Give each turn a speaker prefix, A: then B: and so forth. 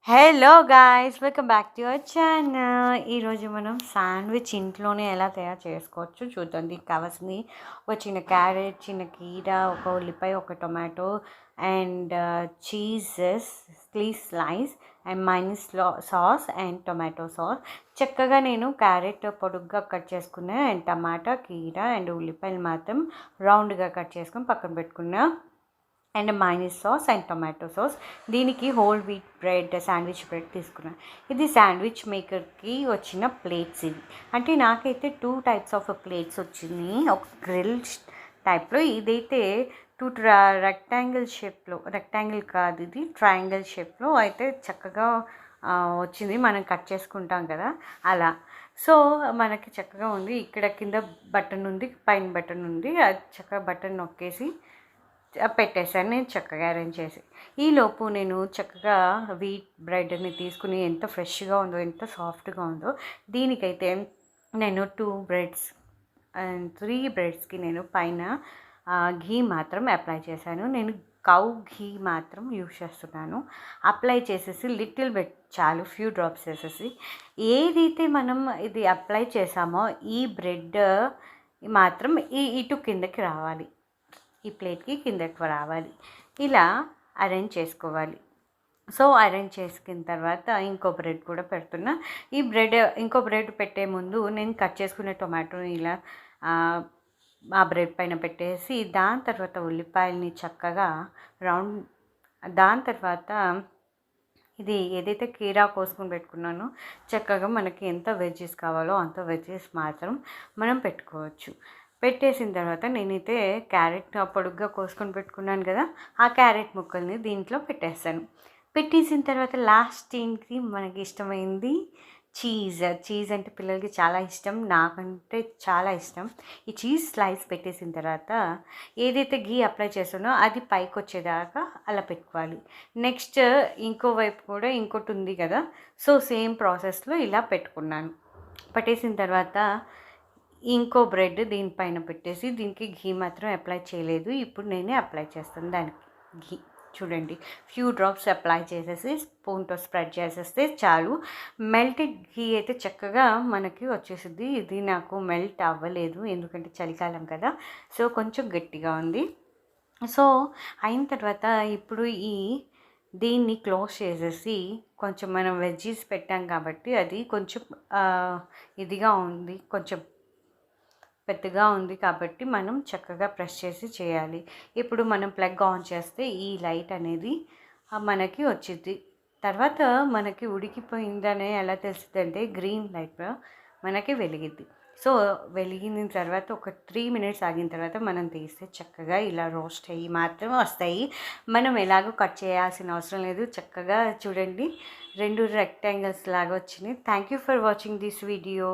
A: Hello guys, welcome back to your channel. ఈరోజు మనం sandwich ఇంట్లోనే ఎలా తయారు చేసుకోవచ్చు చూద్దాం. దీనికి కావాల్సింది ఒక చిన్న క్యారెట్, చిన్న కీర, ఒక ఉల్లిపాయ, ఒక tomato and cheeses slice and mayonnaise sauce and tomato sauce. చక్కగా నేను క్యారెట్ పొడుగ్గా కట్ చేసుకున్నా అండ్ టమాటా, కీర అండ్ ఉల్లిపాయలు మాత్రం రౌండ్గా కట్ చేసుకొని పక్కన పెట్టుకున్నా and mayonnaise sauce and tomato sauce. దీనికి whole wheat bread, sandwich bread తీసుకున్నాను. ఇది శాండ్విచ్ మేకర్కి వచ్చిన ప్లేట్స్. ఇవి అంటే నాకైతే 2 టైప్స్ ఆఫ్ ప్లేట్స్ వచ్చినాయి. ఒక గ్రిల్ టైప్లో, ఇదైతే రెక్టాంగిల్ షేప్లో, రెక్టాంగిల్ కాదు ఇది ట్రయాంగిల్ షేప్లో అయితే చక్కగా వచ్చింది. మనం కట్ చేసుకుంటాం కదా అలా. సో మనకి చక్కగా ఉంది. ఇక్కడ కింద బటన్ ఉంది, పైన బటన్ ఉంది. అది చక్కగా బటన్ నొక్కేసి పెట్టేశాను నేను చక్కగా అరేంజ్ చేసి. ఈలోపు నేను చక్కగా వీట్ బ్రెడ్ని తీసుకుని ఎంత ఫ్రెష్గా ఉందో, ఎంత సాఫ్ట్గా ఉందో. దీనికైతే నేను 2 బ్రెడ్స్ అండ్ 3 బ్రెడ్స్కి నేను పైన ఘీ మాత్రం అప్లై చేశాను. నేను కౌ ఘీ మాత్రం యూజ్ చేస్తున్నాను. అప్లై చేసేసి లిటిల్ బిట్ చాలు, ఫ్యూ డ్రాప్స్ వేసేసి ఏదైతే మనం ఇది అప్లై చేసామో ఈ బ్రెడ్ మాత్రం ఇటు కిందకి రావాలి, ఈ ప్లేట్కి కిందకి రావాలి. ఇలా అరేంజ్ చేసుకోవాలి. సో అరేంజ్ చేసుకున్న తర్వాత ఇంకో బ్రెడ్ కూడా పెడుతున్నా. ఇంకో బ్రెడ్ పెట్టే ముందు నేను కట్ చేసుకునే టొమాటోని ఇలా ఆ బ్రెడ్ పైన పెట్టేసి, దాని తర్వాత ఉల్లిపాయలని చక్కగా రౌండ్, దాని తర్వాత ఇది ఏదైతే కీరా కోసుకొని పెట్టుకున్నానో చక్కగా మనకి ఎంత వెజ్జెస్ కావాలో అంత వెజ్జెస్ మాత్రం మనం పెట్టుకోవచ్చు. పెట్టేసిన తర్వాత నేనైతే క్యారెట్ పొడుగ్గా కోసుకొని పెట్టుకున్నాను కదా, ఆ క్యారెట్ ముక్కల్ని దీంట్లో పెట్టేస్తాను. పెట్టేసిన తర్వాత లాస్ట్ దీనికి మనకి ఇష్టమైంది చీజ్ అంటే పిల్లలకి చాలా ఇష్టం, నాకంటే చాలా ఇష్టం. ఈ చీజ్ స్లైస్ పెట్టేసిన తర్వాత ఏదైతే ఘీ అప్లై చేసానో అది పైకి వచ్చేదాకా అలా పెట్టుకోవాలి. నెక్స్ట్ ఇంకో వైపు కూడా ఇంకోటి ఉంది కదా, సో సేమ్ ప్రాసెస్లో ఇలా పెట్టుకున్నాను. పెట్టేసిన తర్వాత ఇంకో బ్రెడ్ దీనిపైన పెట్టేసి, దీనికి ఘీ మాత్రం అప్లై చేయలేదు, ఇప్పుడు నేనే అప్లై చేస్తాను దానికి ఘీ. చూడండి, ఫ్యూ డ్రాప్స్ అప్లై చేసేసి స్పూన్తో స్ప్రెడ్ చేసేస్తే చాలు. మెల్టెడ్ ఘీ అయితే చక్కగా మనకి వచ్చేసింది. ఇది నాకు మెల్ట్ అవ్వలేదు ఎందుకంటే చలికాలం కదా, సో కొంచెం గట్టిగా ఉంది. సో అయిన తర్వాత ఇప్పుడు దీన్ని క్లోజ్ చేసేసి, కొంచెం మనం వెజ్జీస్ పెట్టాం కాబట్టి అది కొంచెం ఇదిగా ఉంది, కొంచెం పెద్దగా ఉంది కాబట్టి మనం చక్కగా ప్రెస్ చేసి చేయాలి. ఇప్పుడు మనం ప్లగ్ ఆన్ చేస్తే ఈ లైట్ అనేది మనకి వచ్చింది. తర్వాత మనకి ఉడికిపోయిందనే ఎలా తెలుస్తుందంటే గ్రీన్ లైట్ మనకి వెలిగిద్ది. సో వెలిగిన తర్వాత ఒక 3 మినిట్స్ ఆగిన తర్వాత మనం తీస్తే చక్కగా ఇలా రోస్ట్ అయ్యి మాత్రమే వస్తాయి. మనం ఎలాగో కట్ చేయాల్సిన అవసరం లేదు. చక్కగా చూడండి, 2 రెక్టాంగిల్స్ లాగా వచ్చినాయి. Thank you for watching this video.